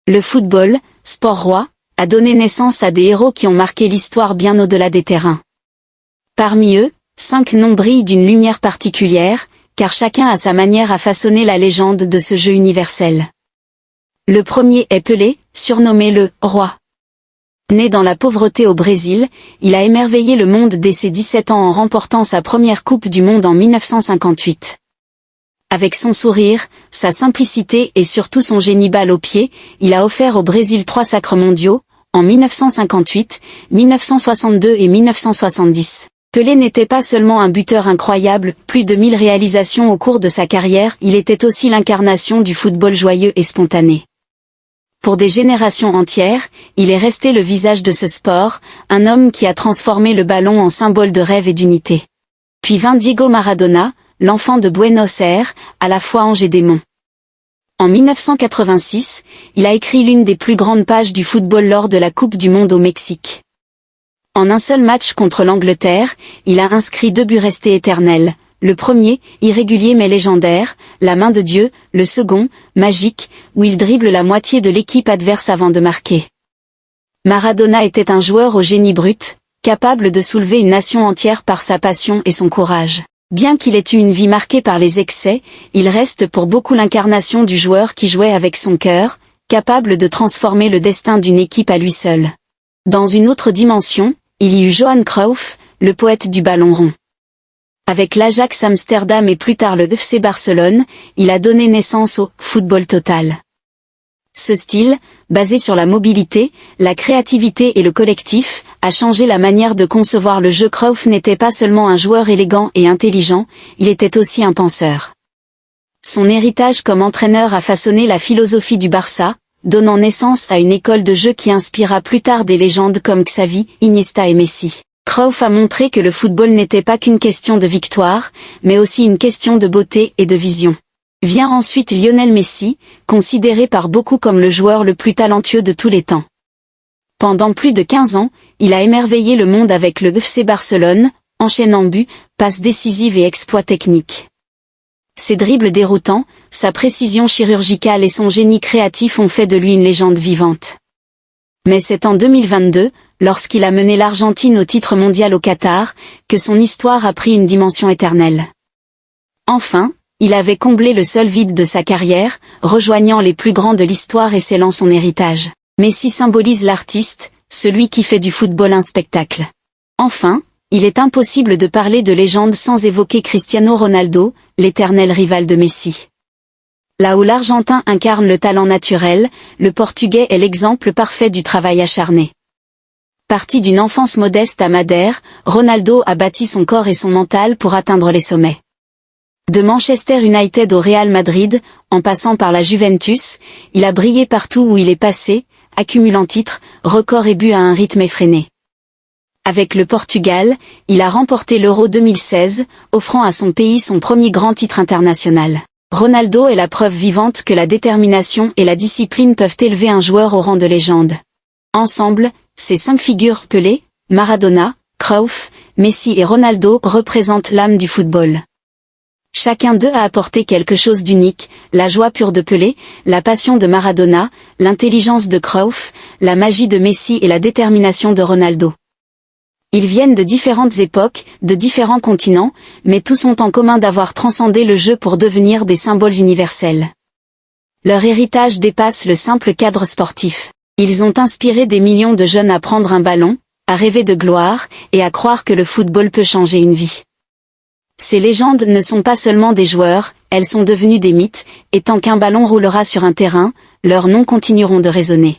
Le football, sport roi, a donné naissance à des héros qui ont marqué l'histoire bien au-delà des terrains. Parmi eux, 5 noms brillent d'une lumière particulière, car chacun a sa manière à façonner la légende de ce jeu universel. Le premier est Pelé, surnommé le « Roi ». Né dans la pauvreté au Brésil, il a émerveillé le monde dès ses 17 ans en remportant sa première Coupe du Monde en 1958. Avec son sourire, sa simplicité et surtout son génie balle au pied, il a offert au Brésil 3 sacres mondiaux, en 1958, 1962 et 1970. Pelé n'était pas seulement un buteur incroyable, plus de 1000 réalisations au cours de sa carrière, il était aussi l'incarnation du football joyeux et spontané. Pour des générations entières, il est resté le visage de ce sport, un homme qui a transformé le ballon en symbole de rêve et d'unité. Puis vint Diego Maradona, l'enfant de Buenos Aires, à la fois ange et démon. En 1986, il a écrit l'une des plus grandes pages du football lors de la Coupe du Monde au Mexique. En un seul match contre l'Angleterre, il a inscrit 2 buts restés éternels. Le premier, irrégulier mais légendaire, la main de Dieu, le second, magique, où il dribble la moitié de l'équipe adverse avant de marquer. Maradona était un joueur au génie brut, capable de soulever une nation entière par sa passion et son courage. Bien qu'il ait eu une vie marquée par les excès, il reste pour beaucoup l'incarnation du joueur qui jouait avec son cœur, capable de transformer le destin d'une équipe à lui seul. Dans une autre dimension, il y eut Johan Cruyff, le poète du ballon rond. Avec l'Ajax Amsterdam et plus tard le FC Barcelone, il a donné naissance au football total. Ce style, basé sur la mobilité, la créativité et le collectif, a changé la manière de concevoir le jeu. Cruyff n'était pas seulement un joueur élégant et intelligent, il était aussi un penseur. Son héritage comme entraîneur a façonné la philosophie du Barça, donnant naissance à une école de jeu qui inspira plus tard des légendes comme Xavi, Iniesta et Messi. Cruyff a montré que le football n'était pas qu'une question de victoire, mais aussi une question de beauté et de vision. Vient ensuite Lionel Messi, considéré par beaucoup comme le joueur le plus talentueux de tous les temps. Pendant plus de 15 ans, il a émerveillé le monde avec le FC Barcelone, enchaînant buts, passes décisives et exploits techniques. Ses dribbles déroutants, sa précision chirurgicale et son génie créatif ont fait de lui une légende vivante. Mais c'est en 2022, lorsqu'il a mené l'Argentine au titre mondial au Qatar, que son histoire a pris une dimension éternelle. Enfin, il avait comblé le seul vide de sa carrière, rejoignant les plus grands de l'histoire et scellant son héritage. Messi symbolise l'artiste, celui qui fait du football un spectacle. Enfin, il est impossible de parler de légende sans évoquer Cristiano Ronaldo, l'éternel rival de Messi. Là où l'Argentin incarne le talent naturel, le Portugais est l'exemple parfait du travail acharné. Parti d'une enfance modeste à Madère, Ronaldo a bâti son corps et son mental pour atteindre les sommets. De Manchester United au Real Madrid, en passant par la Juventus, il a brillé partout où il est passé, accumulant titres, records et buts à un rythme effréné. Avec le Portugal, il a remporté l'Euro 2016, offrant à son pays son premier grand titre international. Ronaldo est la preuve vivante que la détermination et la discipline peuvent élever un joueur au rang de légende. Ensemble, ces 5 figures Pelé, Maradona, Cruyff, Messi et Ronaldo représentent l'âme du football. Chacun d'eux a apporté quelque chose d'unique, la joie pure de Pelé, la passion de Maradona, l'intelligence de Cruyff, la magie de Messi et la détermination de Ronaldo. Ils viennent de différentes époques, de différents continents, mais tous ont en commun d'avoir transcendé le jeu pour devenir des symboles universels. Leur héritage dépasse le simple cadre sportif. Ils ont inspiré des millions de jeunes à prendre un ballon, à rêver de gloire, et à croire que le football peut changer une vie. Ces légendes ne sont pas seulement des joueurs, elles sont devenues des mythes, et tant qu'un ballon roulera sur un terrain, leurs noms continueront de résonner.